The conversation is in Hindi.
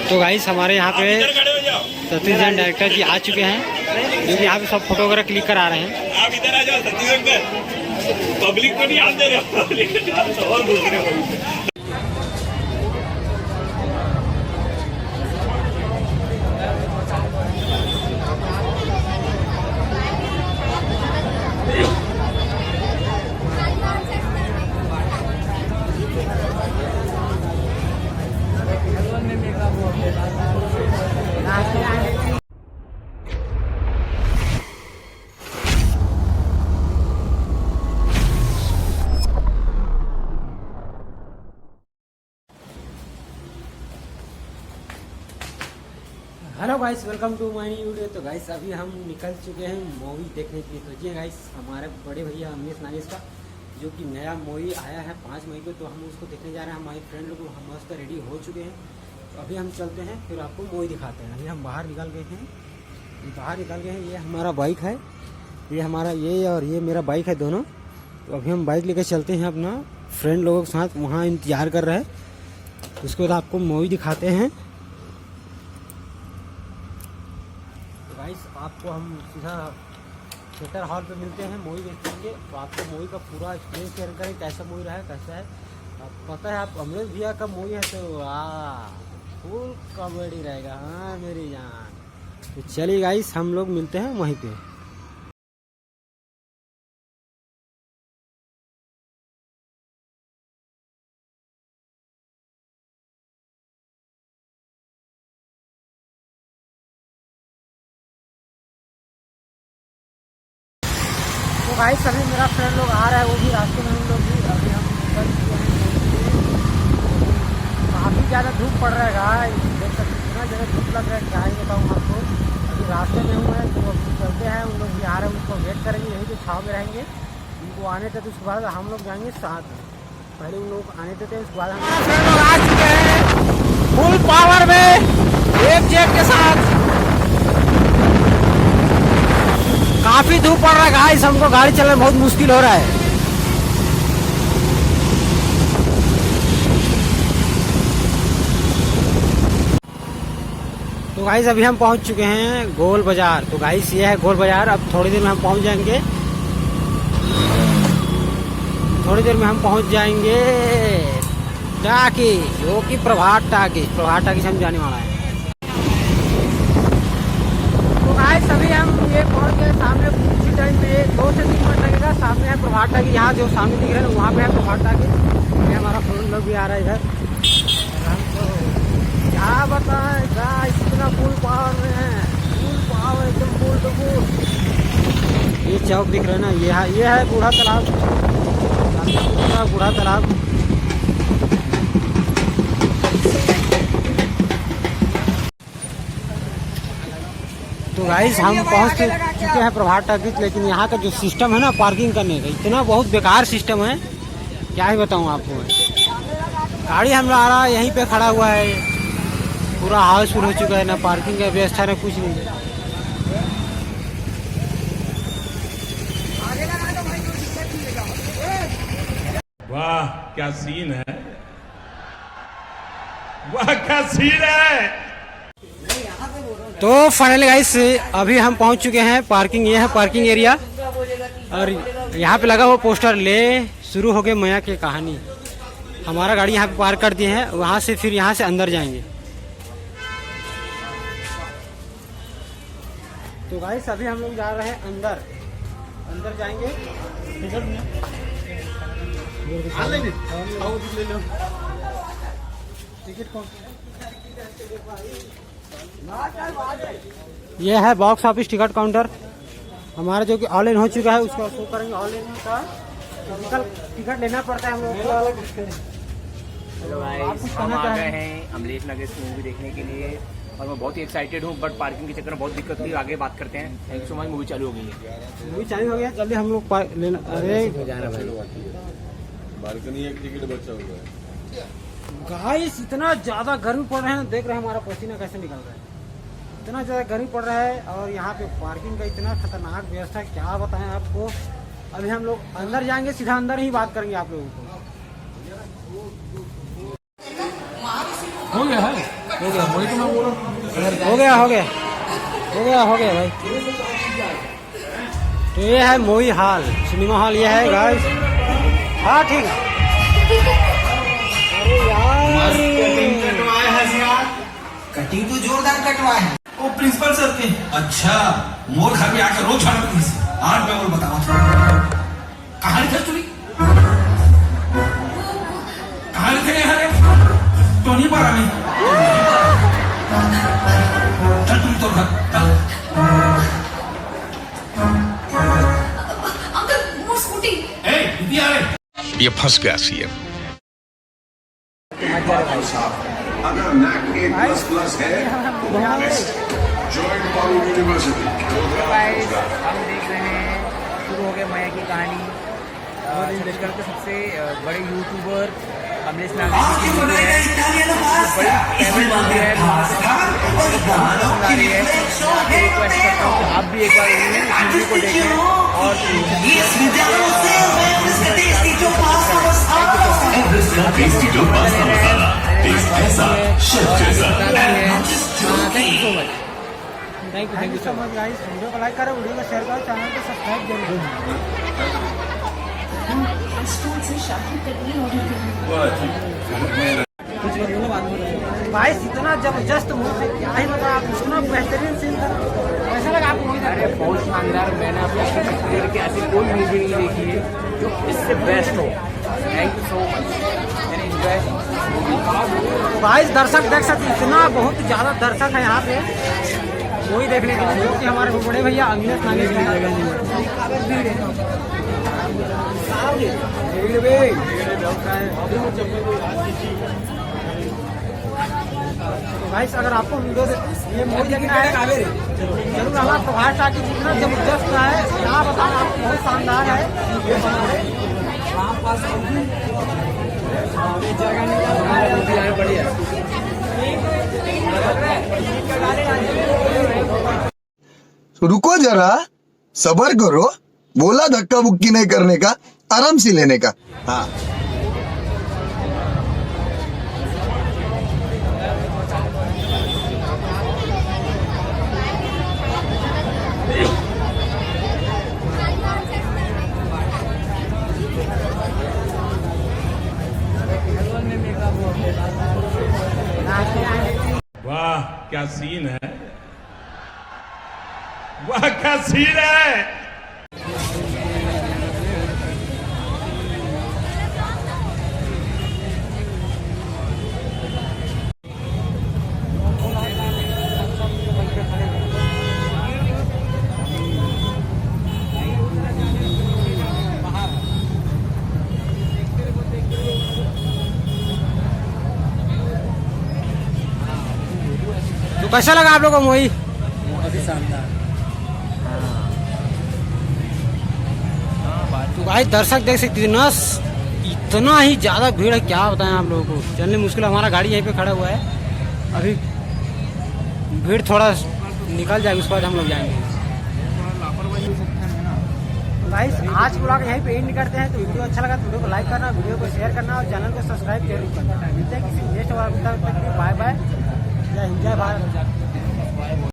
तो गाइस हमारे यहाँ पे सतीश जैन डायरेक्टर जी आ चुके हैं, जो कि यहाँ पे सब फोटो वगैरह क्लिक करा रहे हैं। आप इधर आ जाओ सतीश अंकल, पब्लिक को नहीं आप दे रहे हो। Hello guys, welcome to my new video. तो गाइस अभी हम निकल चुके हैं मूवी देखने के लिए। तो जी गाइस, हमारे बड़े भैया अमरीश नागेश का जो कि नया मूवी आया है 5 मई को, तो हम उसको देखने जा रहे हैं। हमारे फ्रेंड लोग हम मस्त रेडी हो चुके हैं। तो अभी हम चलते हैं, फिर आपको मूवी दिखाते हैं। अभी हम बाहर निकल गए हैं, ये हमारा बाइक है, ये हमारा ये और ये मेरा बाइक है दोनों। तो अभी हम बाइक लेकर चलते हैं अपना फ्रेंड लोगों के साथ, वहाँ इंतजार कर रहे हैं। उसके बाद आपको मूवी दिखाते हैं। गाइस आपको हम सीधा थिएटर हॉल पे मिलते हैं, मूवी देखेंगे। तो आपको मूवी का पूरा एक्सपीरियंस शेयर करें, कैसा मूवी रहा है, कैसा है। आप पता है आप अमरीश भैया का मूवी है तो फुल कॉमेडी रहेगा। हाँ मेरी जान। तो चलिए गाइस, हम लोग मिलते हैं वहीं पे। तो भाई सभी मेरा फ्रेंड लोग आ रहा है, वो भी रास्ते में हम लोग भी अभी हम निकल चुके हैं। काफ़ी ज़्यादा धूप पड़ रहा है गाइस, देख सकते इतना ज़्यादा धूप लग रहा है, क्या ही बताऊँ आपको। अभी रास्ते में हुए हैं तो अभी चलते हैं, उन लोग भी आ रहे हैं, उनको वेट करेंगे, यहीं पे छाव में रहेंगे। उनको आने तक उसके बाद हम लोग जाएंगे साथ। पहले उन लोग आने देते हैं, उसके बाद हम फ्रेंड लोग आ चुके हैं फुल पावर में, एक जेट के साथ। काफी धूप पड़ रहा है गाइस, हमको गाड़ी चलाना बहुत मुश्किल हो रहा है। तो गाइस अभी हम पहुंच चुके हैं गोल बाजार। तो गाइस ये है गोल बाजार। अब थोड़ी देर में हम पहुंच जाएंगे, टाकी, जो कि प्रभात टाकी हम जाने वाला है। गाइस अभी हम ये पहुंच गए सामने, उसी टाइम पे 2 से 3 मिनट लगेगा। सामने है प्रभात टाकी, यहाँ जो सामने दिख रहे हैं वहाँ पे है प्रभात टाकी। ये हमारा फ्रेंड लोग भी आ रहा है इधर। हमको क्या बताएं गाइस, इतना फुल पावर में है, फुल पावर एकदम फुल टू फुल। ये चौक दिख रहा है ना, ये है बूढ़ा तालाब, बूढ़ा तालाब। तो गाइस हम पहुंच चुके हैं प्रभात टाकीज, लेकिन यहाँ का जो सिस्टम है ना पार्किंग करने का, इतना बहुत बेकार सिस्टम है, क्या ही बताऊँ आपको। गाड़ी हम आ रहा यहीं पे खड़ा हुआ है, पूरा हाउसफुल हो चुका है, ना पार्किंग का व्यवस्था ना कुछ नहीं। वाह क्या सीन है, वाह क्या सीन है। तो फाइनली गाइस अभी हम पहुंच चुके हैं पार्किंग, ये है पार्किंग एरिया। और यहाँ पे लगा हुआ पोस्टर, ले शुरू हो गए मैया की कहानी। हमारा गाड़ी यहाँ पे पार्क कर दिए हैं, वहाँ से फिर यहाँ से अंदर जाएंगे। तो गाइस अभी हम लोग जा रहे हैं अंदर जाएंगे। टिकट कौन? ये है बॉक्स ऑफिस टिकट काउंटर हमारा, जो कि ऑनलाइन हो चुका है। उसका शो करेंगे, ऑनलाइन का फिजिकल टिकट लेना पड़ता है हम लोग को। हेलो गाइस, हम आ गए हैं अमरीश नागेश की मूवी देखने के लिए और मैं बहुत ही एक्साइटेड हूँ, बट पार्किंग के चक्कर में बहुत दिक्कत हुई। आगे बात करते हैं। Thank you so much. Movie चालू हो गई है, मूवी चालू हो गया, जल्दी हम लोग लेना। अरे बालकनी एक टिकट बचा हुआ है। गाइस इतना ज्यादा गर्मी पड़ रहा है ना, देख रहे हैं हमारा पसीना कैसे निकल रहा है। इतना ज्यादा गर्मी पड़ रहा है और यहाँ पे पार्किंग का इतना खतरनाक व्यवस्था है, क्या बताएं आपको। अभी हम लोग अंदर जाएंगे, सीधा अंदर ही बात करेंगे आप लोगों को। हो गया है, हो गया, वही तो मैं बोल रहा हूँ। हो गया हो गया हो गया हो गया भाई। तो ये है मोई हॉल, सिनेमा हॉल ये है गाइस। हाँ ठीक है। अरे यार कटिंग तो जोरदार कटवा है। वो प्रिंसिपल सर के। अच्छा, मोर घर में आकर रोज झाड़ू पुलिस। आज मैं और बताऊँ कहाँ लिखा चुनी, कहाँ लिखे हैं हरे तो नहीं पा रहा मैं। चल तुम तो घर चल। अंकल मोर स्कूटी। ए दीदी आ रहे। ये फंस गया सीएम। अगर NAC A++ है तो जॉइन पावर यूनिवर्सिटी। गाइस हम देख रहे हैं, शुरू हो गया माया की कहानी। छत्तीसगढ़ के सबसे बड़े यूट्यूबर अमलेश नागरिक जी की वीडियो है, बड़ी पेमेंट होती है, रिक्वेस्ट करता हूँ कि आप भी एक बार इस वीडियो को देखें और thank you so much guys. Video को लाइक करो, वीडियो को शेयर करो, चैनल को सब्सक्राइब जरूर करो। गाइस इतना जबरदस्त मूवी, क्या ही बता आप, इतना बेहतरीन सीन था। कैसा लगा आपको? अरे बहुत शानदार। मैंने अपने करियर की ऐसी कोई मूवी नहीं देखी है जो इससे बेस्ट हो। थैंक यू सो मच, मैंने एंजॉय। गाइस दर्शक देख सकते, इतना बहुत ज्यादा दर्शक है यहाँ पे वही देखने के लिए, जो कि हमारे बड़े भैया अमलेश नागेश की जगह गाइस अगर आपको वीडियो ये मूवी देखना है जरूर आना। प्रभास टाकीज इतना जबरदस्त है, यहाँ बताना आपको बहुत शानदार है। रुको जरा, सबर करो। बोला धक्का बुक्की नहीं करने का, आराम से लेने का। हाँ वाह क्या सीन है, वाह क्या सीन है। तो कैसा लगा आप लोगों को मूवी? तो भाई दर्शक देख सकते हैं, इतना ही ज्यादा भीड़ है, क्या बताएं आप लोगों को। चलने मुश्किल, हमारा गाड़ी यहीं पे खड़ा हुआ है। अभी भीड़ थोड़ा निकल जाए, उसके बाद हम लोग जाएंगे। गाइस आज ब्लॉग यहीं पे एंड करते हैं। तो वीडियो अच्छा लगा तो वीडियो को लाइक करना, वीडियो को शेयर करना और चैनल को सब्सक्राइब जरूर करना। मिलते हैं किसी नेक्स्ट बार। बाय बाय, जय हिंद, जय भारत।